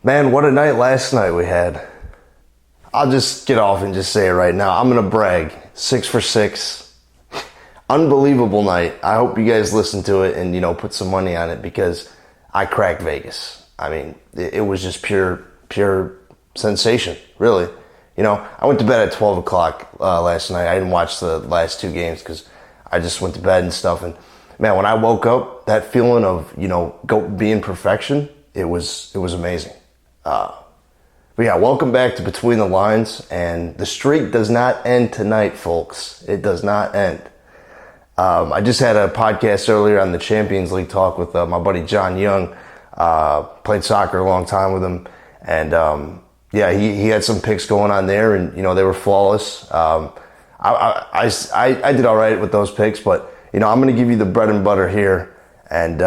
Man, what a night last night we had. I'll just get off and just say it right now. I'm going to brag. 6 for 6. Unbelievable night. I hope you guys listen to it and, put some money on it because I cracked Vegas. I mean, it was just pure sensation, really. I went to bed at 12 o'clock last night. I didn't watch the last two games because I just went to bed and stuff. And, man, when I woke up, that feeling of, being perfection, it was amazing. But yeah, welcome back to Between the Lines, and the streak does not end tonight, folks. It does not end. I just had a podcast earlier on the Champions League talk with my buddy John Young. Played soccer a long time with him, and he had some picks going on there, and they were flawless. I did all right with those picks, but I'm going to give you the bread and butter here, and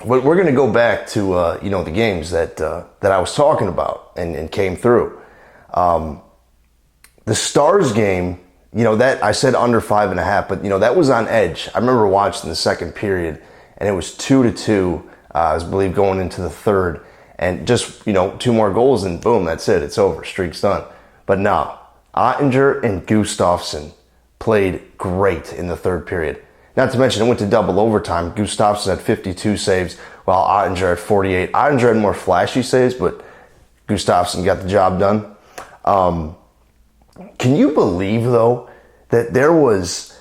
we're going to go back to the games that I was talking about and came through. The Stars game, that I said under 5.5, but that was on edge. I remember watching the second period, and it was 2-2. I believe going into the third, and just 2 more goals, and boom, that's it. It's over. Streak's done. But no, Ottinger and Gustafsson played great in the third period. Not to mention, it went to double overtime. Gustafsson had 52 saves, while Ottinger had 48. Ottinger had more flashy saves, but Gustafsson got the job done. Can you believe, though, that there was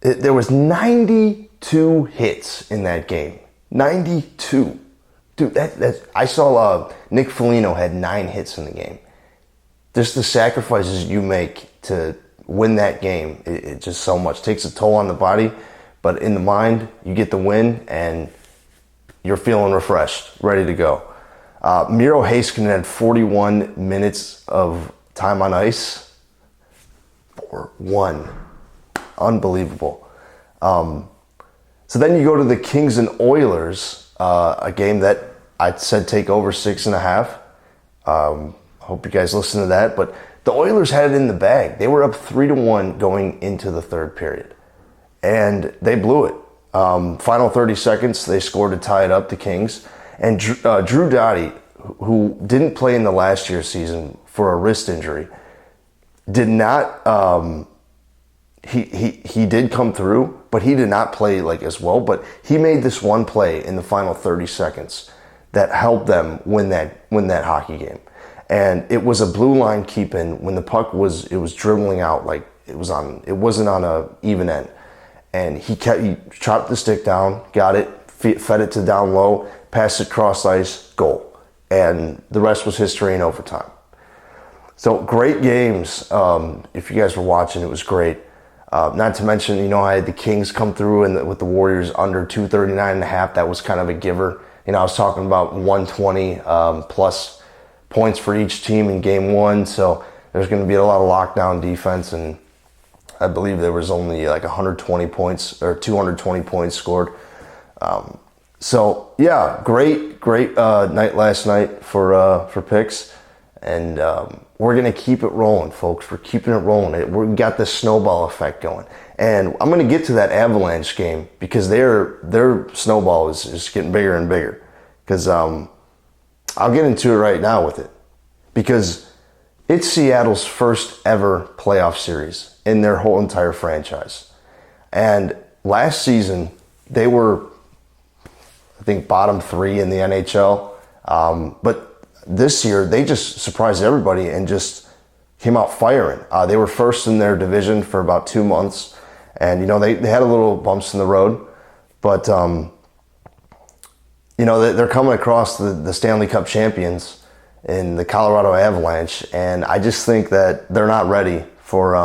92 hits in that game? 92. Dude, I saw Nick Foligno had 9 hits in the game. Just the sacrifices you make to win that game, it just so much takes a toll on the body, but in the mind, you get the win and you're feeling refreshed, ready to go. Miro Heiskanen had 41 minutes of time on ice for 1. Unbelievable. So then you go to the Kings and Oilers, a game that I said take over 6.5. Hope you guys listen to that, but the Oilers had it in the bag. They were up 3-1 going into the third period, and they blew it. Final 30 seconds, they scored to tie it up, the Kings. And Drew Doughty, who didn't play in the last year's season for a wrist injury, did not. He did come through, but he did not play as well. But he made this one play in the final 30 seconds that helped them win that hockey game. And it was a blue line keep-in when the puck was dribbling out it wasn't on a even end. And he chopped the stick down, got it, fed it to down low, passed it cross ice, goal. And the rest was history in overtime. So great games. If you guys were watching, it was great. Not to mention, I had the Kings come through and with the Warriors under 239.5. That was kind of a giver. I was talking about 120 plus points for each team in game 1, so there's going to be a lot of lockdown defense, and I believe there was only 120 points or 220 points scored. So yeah, great night last night for picks, and we're going to keep it rolling, folks. We're keeping it rolling. We got this snowball effect going, and I'm going to get to that Avalanche game because their snowball is getting bigger and bigger. Because I'll get into it right now with it, because it's Seattle's first ever playoff series in their whole entire franchise. And last season, they were, I think, bottom 3 in the NHL. But this year, they just surprised everybody and just came out firing. They were first in their division for about 2 months. And, they had a little bumps in the road. But, they're coming across the Stanley Cup champions in the Colorado Avalanche, and I just think that they're not ready for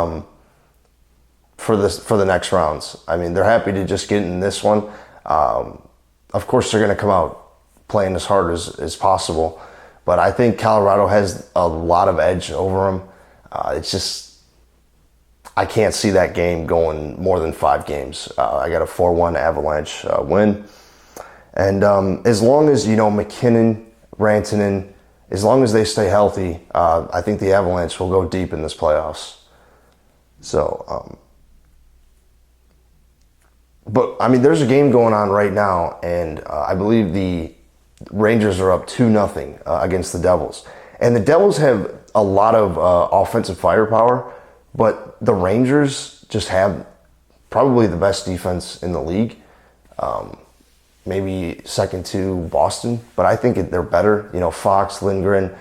the next rounds. I mean, they're happy to just get in this one. Of course, they're going to come out playing as hard as possible, but I think Colorado has a lot of edge over them. It's just I can't see that game going more than 5 games. I got a 4-1 Avalanche win. And as long as, McKinnon, Rantanen, as long as they stay healthy, I think the Avalanche will go deep in this playoffs. So, but, I mean, there's a game going on right now, and I believe the Rangers are up 2-0 against the Devils. And the Devils have a lot of offensive firepower, but the Rangers just have probably the best defense in the league. Maybe second to Boston, but I think they're better. You know, Fox, Lindgren,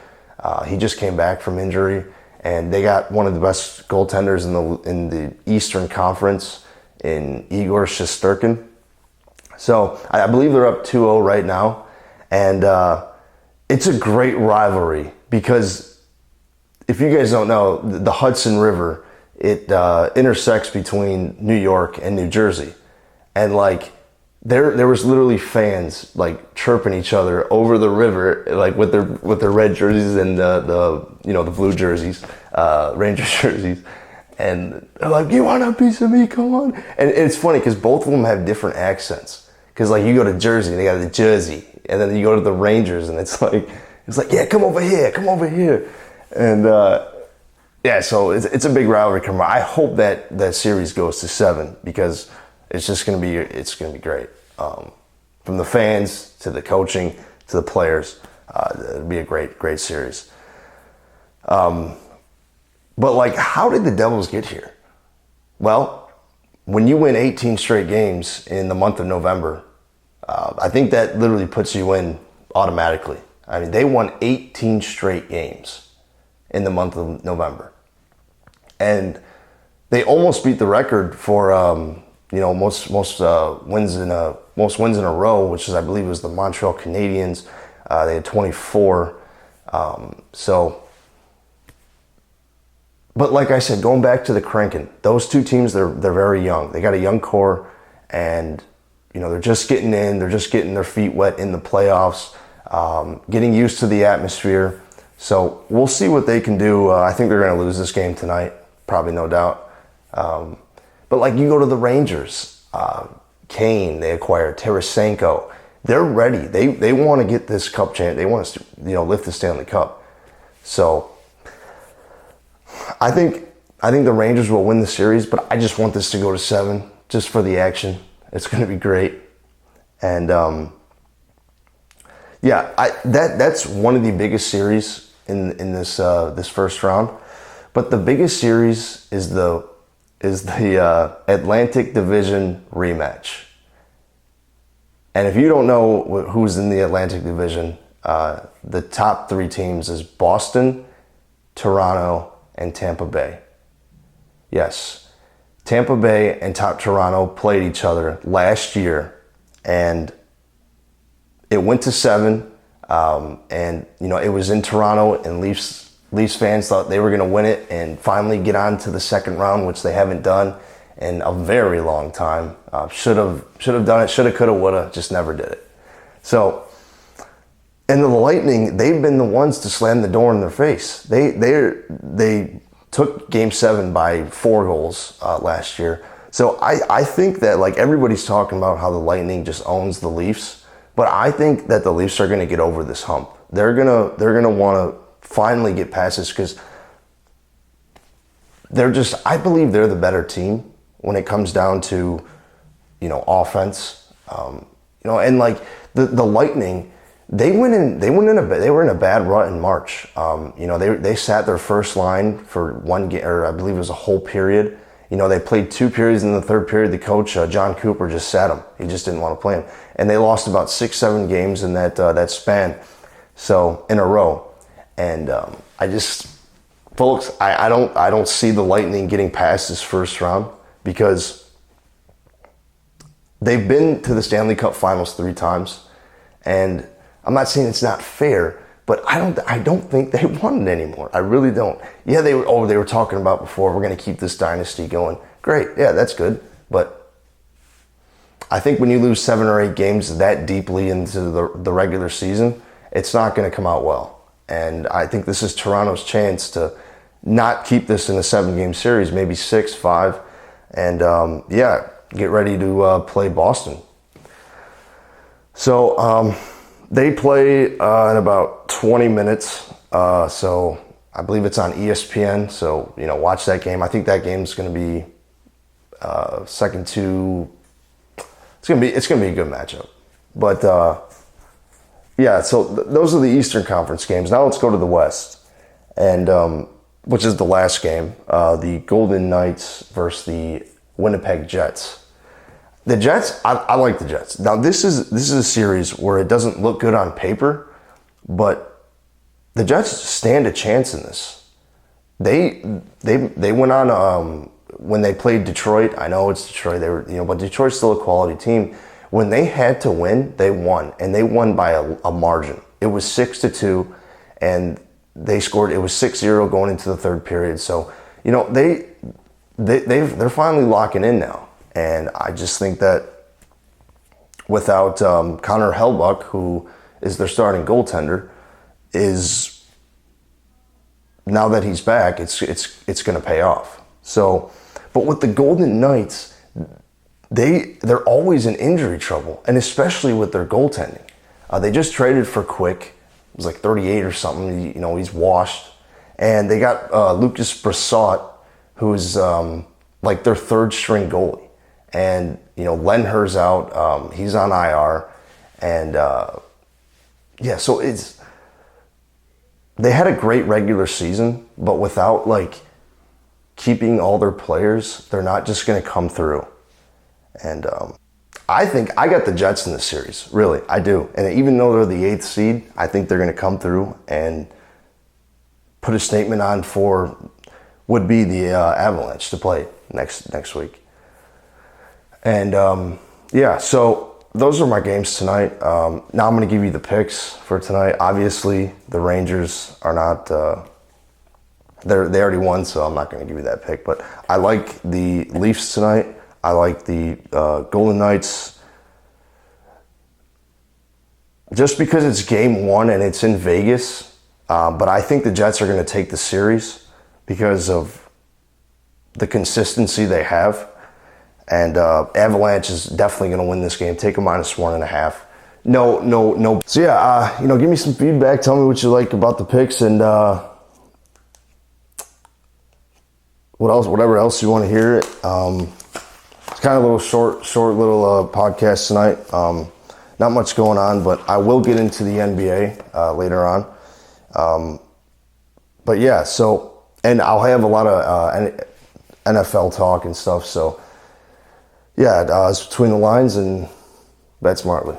he just came back from injury, and they got one of the best goaltenders in the Eastern Conference in Igor Shesterkin. So I believe they're up 2-0 right now, and it's a great rivalry because if you guys don't know, the Hudson River, it intersects between New York and New Jersey, and like there was literally fans like chirping each other over the river, like with their red jerseys and the blue jerseys, Ranger jerseys, and they're like, "You want a piece of me? Come on!" And it's funny because both of them have different accents. Because like you go to Jersey, they got the Jersey, and then you go to the Rangers, and it's like, yeah, come over here, and yeah, so it's a big rivalry. I hope that series goes to 7 because it's gonna be great. From the fans to the coaching to the players, it'll be a great series. But like, how did the Devils get here? Well, when you win 18 straight games in the month of November, I think that literally puts you in automatically. I mean, they won 18 straight games in the month of November, and they almost beat the record for most wins in a row, which is, I believe, was the Montreal Canadiens. They had 24. But like I said, going back to the Kraken, those two teams, they're very young. They got a young core, and they're just getting in. They're just getting their feet wet in the playoffs, getting used to the atmosphere. So we'll see what they can do. I think they're going to lose this game tonight, probably, no doubt. But like, you go to the Rangers, Kane, they acquired Tarasenko. They're ready. They want to get this cup chance. They want to lift the Stanley Cup. So I think the Rangers will win the series, but I just want this to go to 7 just for the action. It's going to be great. And that's one of the biggest series in this first round. But the biggest series is the Atlantic Division rematch. And if you don't know who's in the Atlantic Division, the top 3 teams is Boston, Toronto, and Tampa Bay. Yes, Tampa Bay and Toronto played each other last year, and it went to 7. And it was in Toronto, and Leafs fans thought they were going to win it and finally get on to the second round, which they haven't done in a very long time. Should have done it. Shoulda, coulda, woulda. Just never did it. So, and the Lightning, they've been the ones to slam the door in their face. They took Game 7 by 4 goals last year. So I think that, like, everybody's talking about how the Lightning just owns the Leafs, but I think that the Leafs are going to get over this hump. They're gonna want to finally get past this because I believe they're the better team when it comes down to offense. And like the Lightning, they were in a bad rut in March. They sat their first line for one game, or I believe it was a whole period. They played 2 periods. In the third period, the coach, John Cooper, just sat him. He just didn't want to play him. And they lost about 6-7 games in that span, so in a row. And folks, I don't see the Lightning getting past this first round because they've been to the Stanley Cup Finals 3 times, and I'm not saying it's not fair, but I don't think they want it anymore. I really don't. Yeah, they were talking about before, we're going to keep this dynasty going. Great, yeah, that's good. But I think when you lose 7 or 8 games that deeply into the regular season, it's not going to come out well. And I think this is Toronto's chance to not keep this in a 7-game series, maybe 6, 5, and get ready to play Boston. So they play in about 20 minutes. So I believe it's on ESPN. So watch that game. I think that game's going to be second to. It's gonna be a good matchup. But yeah, so those are the Eastern Conference games. Now let's go to the West, and which is the last game, the Golden Knights versus the Winnipeg Jets. The Jets, I like the Jets. Now this is a series where it doesn't look good on paper, but the Jets stand a chance in this. They went on when they played Detroit. I know it's Detroit. They were but Detroit's still a quality team. When they had to win, they won, and they won by a margin. It was 6-2, and they scored. It was 6-0 going into the third period. So they're finally locking in now. And I just think that without Connor Hellebuyck, who is their starting goaltender, is now that he's back, it's going to pay off. So, but with the Golden Knights, they're always in injury trouble, and especially with their goaltending. They just traded for Quick. It was like 38 or something. He's washed, and they got Lucas Brissot, who's like their third string goalie. And, Lenher's out. He's on IR. And, so they had a great regular season, but without, keeping all their players, they're not just going to come through. And I think I got the Jets in this series. Really, I do. And even though they're the 8th seed, I think they're going to come through and put a statement on for would be the Avalanche to play next week. And so those are my games tonight. Now I'm going to give you the picks for tonight. Obviously, the Rangers are not. They already won, so I'm not going to give you that pick. But I like the Leafs tonight. I like the Golden Knights. Just because it's game 1 and it's in Vegas, but I think the Jets are going to take the series because of the consistency they have. And Avalanche is definitely going to win this game. Take a -1.5. No. So yeah, give me some feedback. Tell me what you like about the picks, and whatever else you want to hear. It's kind of a little short little podcast tonight. Not much going on, but I will get into the NBA later on. But yeah, and I'll have a lot of NFL talk and stuff. So yeah, it's between the lines, and bet smartly.